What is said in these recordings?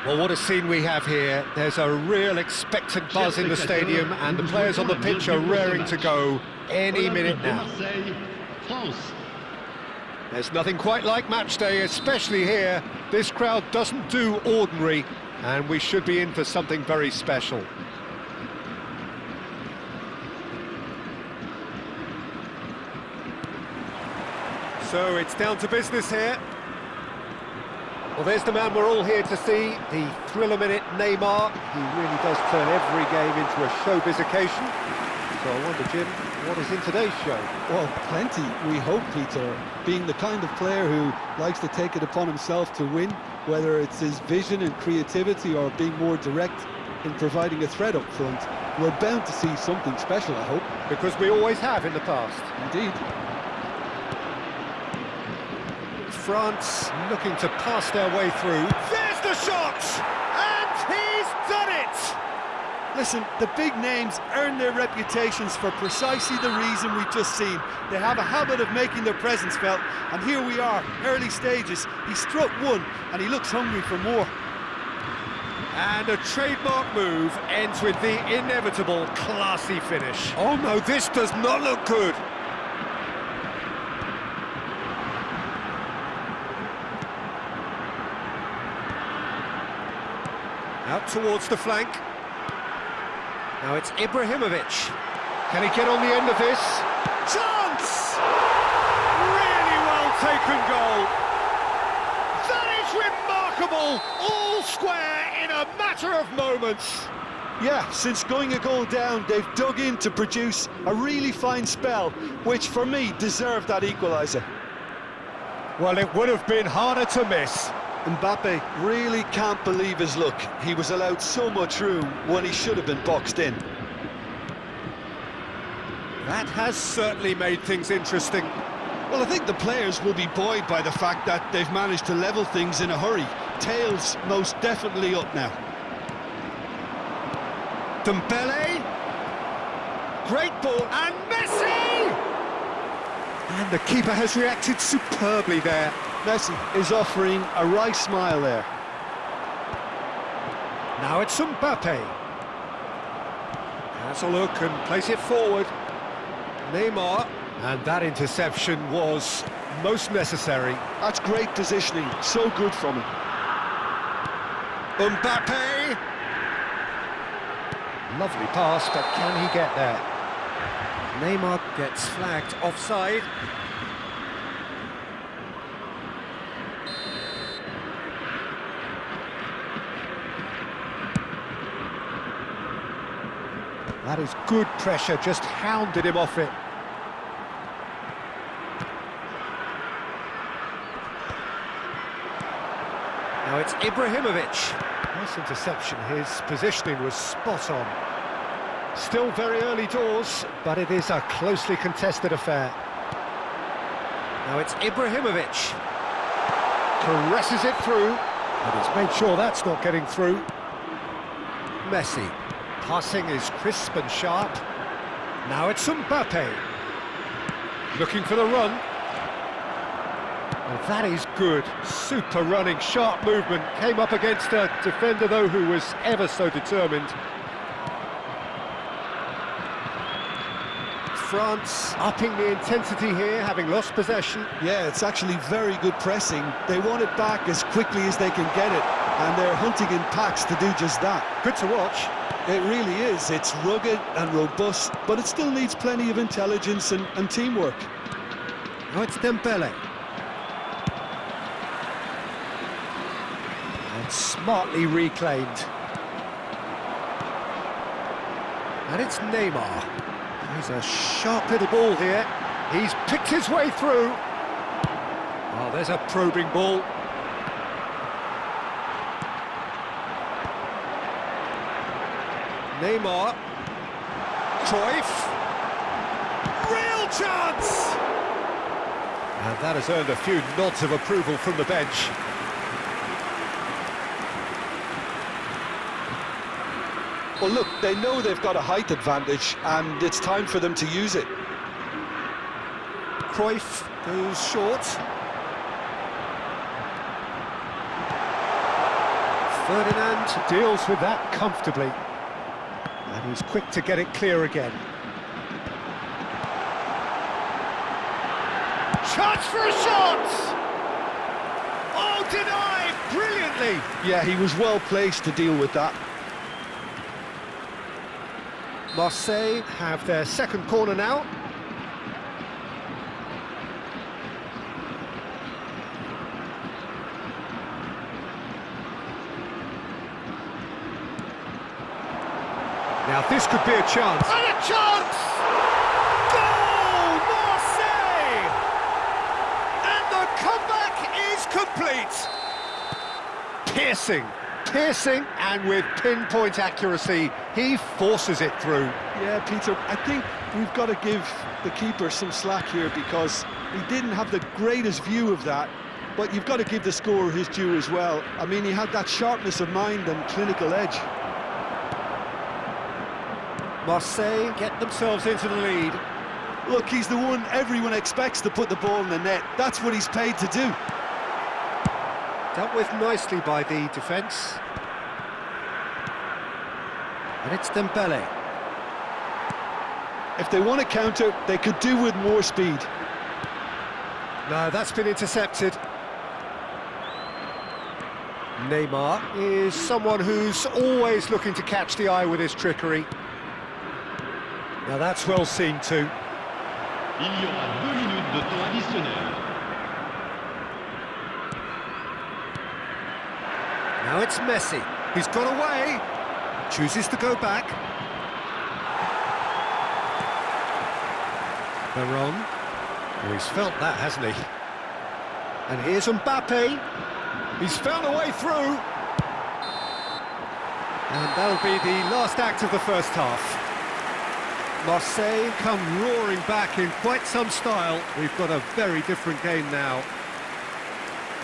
Well, what a scene we have here. There's a real expectant buzz in the stadium, and the players on the pitch are raring to go any minute now. There's nothing quite like match day, especially here. This crowd doesn't do ordinary, and we should be in for something very special. So it's down to business here. Well, there's the man we're all here to see, the thriller-minute Neymar. He really does turn every game into a showbiz occasion. So I wonder, Jim, what is in today's show? Well, plenty, we hope, Peter. Being the kind of player who likes to take it upon himself to win, whether it's his vision and creativity or being more direct in providing a threat up front, we're bound to see something special, I hope. Because we always have in the past. Indeed. France looking to pass their way through. There's the shot! And he's done it! Listen, the big names earn their reputations for precisely the reason we've just seen. They have a habit of making their presence felt, and here we are, early stages. He struck one, and he looks hungry for more. And a trademark move ends with the inevitable classy finish. Oh no, this does not look good! Out towards the flank. Now it's Ibrahimovic. Can he get on the end of this? Chance! Really well taken goal. That is remarkable. All square in a matter of moments. Yeah, since going a goal down, they've dug in to produce a really fine spell, which for me deserved that equaliser. Well, it would have been harder to miss. Mbappe really can't believe his luck. He was allowed so much room when he should have been boxed in. That has certainly made things interesting. Well, I think the players will be buoyed by the fact that they've managed to level things in a hurry. Tails most definitely up now. Dembele. Great ball, and Messi! And the keeper has reacted superbly there. Messi is offering a wry smile there. Now it's Mbappe. Has a look and plays it forward. Neymar. And that interception was most necessary. That's great positioning, so good from him. Mbappe! Lovely pass, but can he get there? Neymar gets flagged offside. That is good pressure, just hounded him off it. Now it's Ibrahimovic. Nice interception, his positioning was spot on. Still very early doors, but it is a closely contested affair. Now it's Ibrahimovic. Caresses it through, and he's made sure that's not getting through. Messi. Passing is crisp and sharp. Now it's Mbappe. Looking for the run. Well, that is good. Super running, sharp movement. Came up against a defender, though, who was ever so determined. France upping the intensity here, having lost possession. Yeah, it's actually very good pressing. They want it back as quickly as they can get it, and they're hunting in packs to do just that. Good to watch. It really is. It's rugged and robust, but it still needs plenty of intelligence and teamwork. Now it's Dembele. And smartly reclaimed. And it's Neymar. He's a sharp little ball here. He's picked his way through. Oh, there's a probing ball. Neymar. Cruyff. Real chance! And that has earned a few nods of approval from the bench. Well, look, they know they've got a height advantage, and it's time for them to use it. Cruyff goes short. Ferdinand deals with that comfortably. And he's quick to get it clear again. Chance for a shot! Oh, denied brilliantly! Yeah, he was well placed to deal with that. Marseille have their second corner now. Now this could be a chance. And a chance! Goal! Marseille! And the comeback is complete. Piercing, and with pinpoint accuracy, he forces it through. Yeah, Peter, I think we've got to give the keeper some slack here because he didn't have the greatest view of that, but you've got to give the scorer his due as well. I mean, he had that sharpness of mind and clinical edge. Marseille get themselves into the lead. Look, he's the one everyone expects to put the ball in the net. That's what he's paid to do. Dealt with nicely by the defence. And it's Dembele. If they want to counter, they could do with more speed. No, that's been intercepted. Neymar is someone who's always looking to catch the eye with his trickery. Now that's well seen too. Il y aura 2 minutes de temps additionnel. Now it's Messi. He's got away. Chooses to go back. Veron. Oh, he's felt that, hasn't he? And here's Mbappe. He's found a way through. And that'll be the last act of the first half. Marseille come roaring back in quite some style. We've got a very different game now.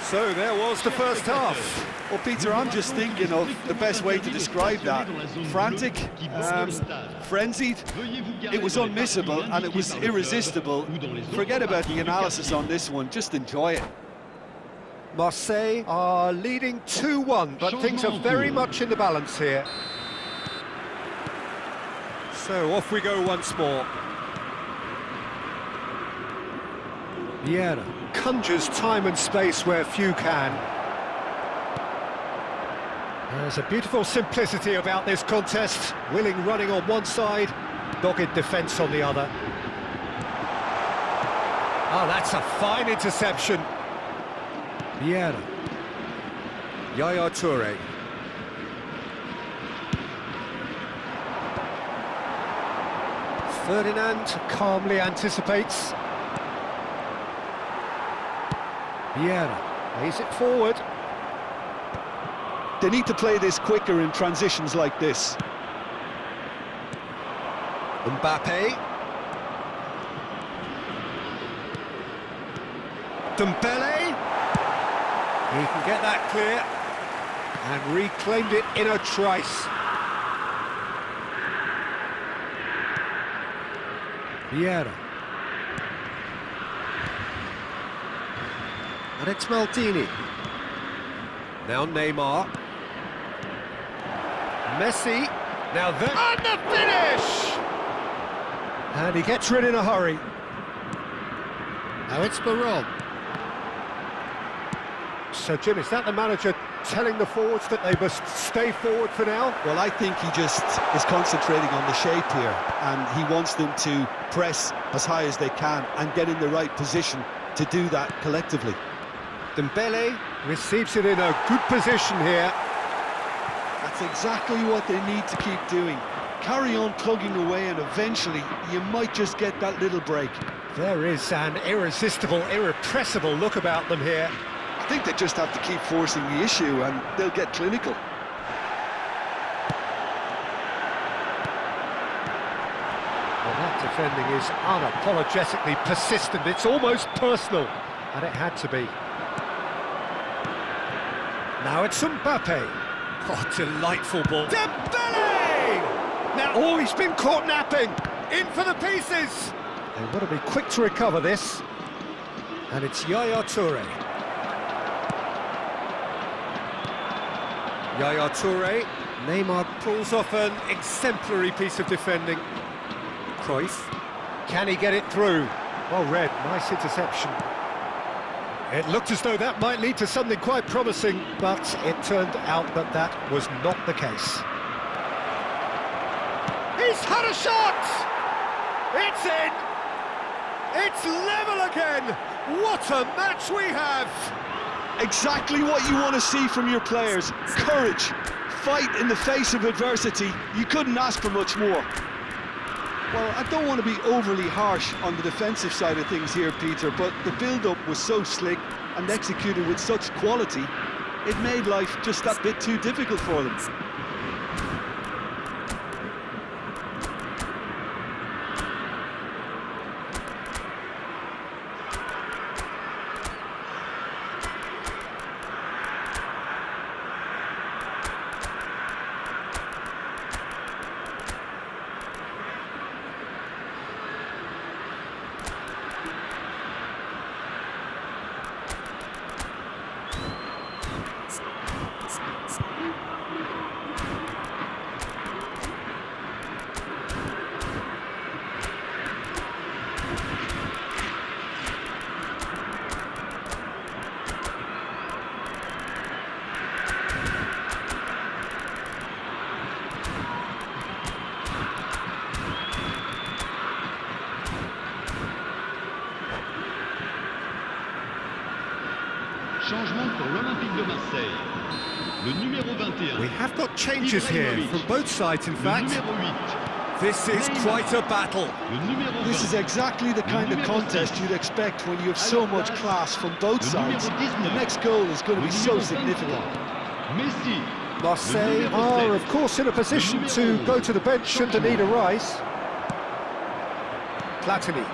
So there was the first half. Well, Peter, I'm just thinking of the best way to describe that. Frantic, frenzied. It was unmissable and it was irresistible. Forget about the analysis on this one, just enjoy it. Marseille are leading 2-1, but things are very much in the balance here. So off we go once more. Vieira conjures time and space where few can. There's a beautiful simplicity about this contest. Willing running on one side, dogged defence on the other. Oh, that's a fine interception. Vieira. Yaya Touré. Ferdinand calmly anticipates. Vieira plays it forward. They need to play this quicker in transitions like this. Mbappe. Dembele. He can get that clear. And reclaimed it in a trice. Vieira. And it's Maldini. Now Neymar. Messi. Now there. And the finish! And he gets rid in a hurry. Now it's Baron. So, Jim, is that the manager telling the forwards that they must stay forward for now? Well, I think he just is concentrating on the shape here, and he wants them to press as high as they can and get in the right position to do that collectively. Dembele receives it in a good position here. That's exactly what they need to keep doing. Carry on plugging away, and eventually you might just get that little break. There is an irresistible, irrepressible look about them here. I think they just have to keep forcing the issue and they'll get clinical. Well, that defending is unapologetically persistent. It's almost personal, and it had to be. Now it's Mbappe. Oh, delightful ball. Dembele! Now, oh, he's been caught napping. In for the pieces. They've got to be quick to recover this. And it's Yaya Toure. Yaya Toure. Neymar pulls off an exemplary piece of defending. Cruyff. Can he get it through? Well read, nice interception. It looked as though that might lead to something quite promising, but it turned out that that was not the case. He's had a shot! It's in! It's level again! What a match we have! Exactly what you want to see from your players. Courage, fight in the face of adversity. You couldn't ask for much more. Well, I don't want to be overly harsh on the defensive side of things here, Peter, but the build-up was so slick and executed with such quality, it made life just that bit too difficult for them. Changement pour l'Olympique de Marseille. Le numéro 21. We have got changes here from both sides, in Le fact. numéro 8. This is quite a battle. Le numéro 20. This is exactly the kind of contest you'd expect when you have so much class from both sides. The next goal is going to be so significant. Messi. Marseille are, of course, in a position to go to the bench should the need arise. Platini.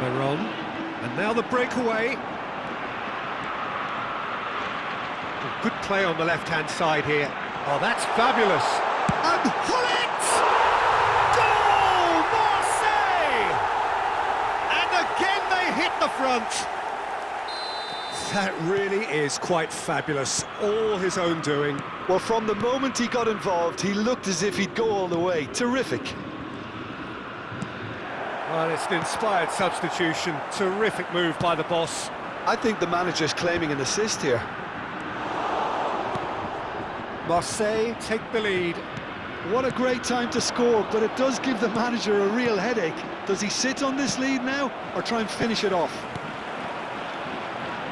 Baron. And now the breakaway. Good play on the left-hand side here. Oh, that's fabulous. And Hullet! Goal! Marseille! And again they hit the front. That really is quite fabulous. All his own doing. Well, from the moment he got involved, he looked as if he'd go all the way. Terrific. Well, it's an inspired substitution. Terrific move by the boss. I think the manager's claiming an assist here. Marseille take the lead. What a great time to score, but it does give the manager a real headache. Does he sit on this lead now, or try and finish it off?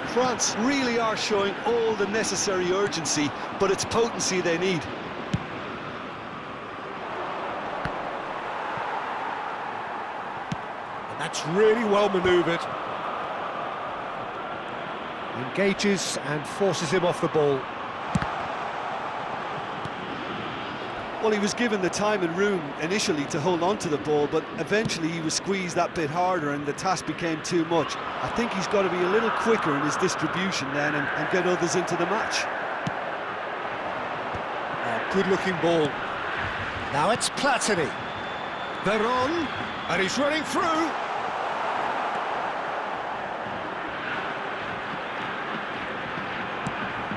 France really are showing all the necessary urgency, but it's potency they need. And that's really well manoeuvred. Engages and forces him off the ball. Well, he was given the time and room initially to hold on to the ball, but eventually he was squeezed that bit harder and the task became too much. I think he's got to be a little quicker in his distribution then and get others into the match. Oh, good-looking ball. Now it's Platini. Veron, and he's running through.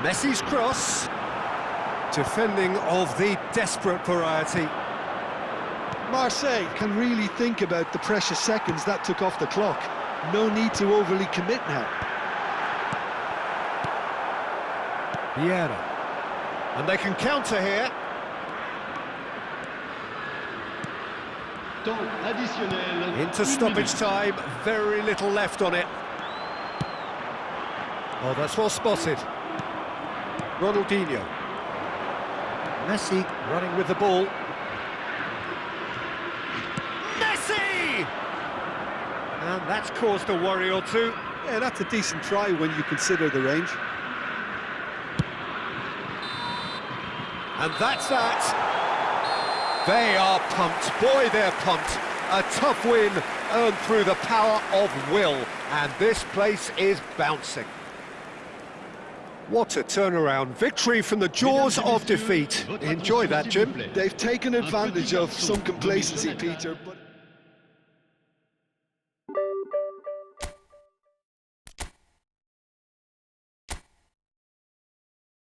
Messi's cross. Defending of the desperate variety. Marseille can really think about the precious seconds that took off the clock. No need to overly commit now. Vieira. And they can counter here. Temps additionnel. Into une stoppage minute. time, very little left on it. Oh, that's well spotted. Ronaldinho. Messi running with the ball. Messi! And that's caused a worry or two. Yeah, that's a decent try when you consider the range. And that's that. They are pumped. Boy, they're pumped. A tough win earned through the power of will. And this place is bouncing. What a turnaround. Victory from the jaws of defeat. Enjoy that, Jim. They've taken advantage of some complacency, Peter, but...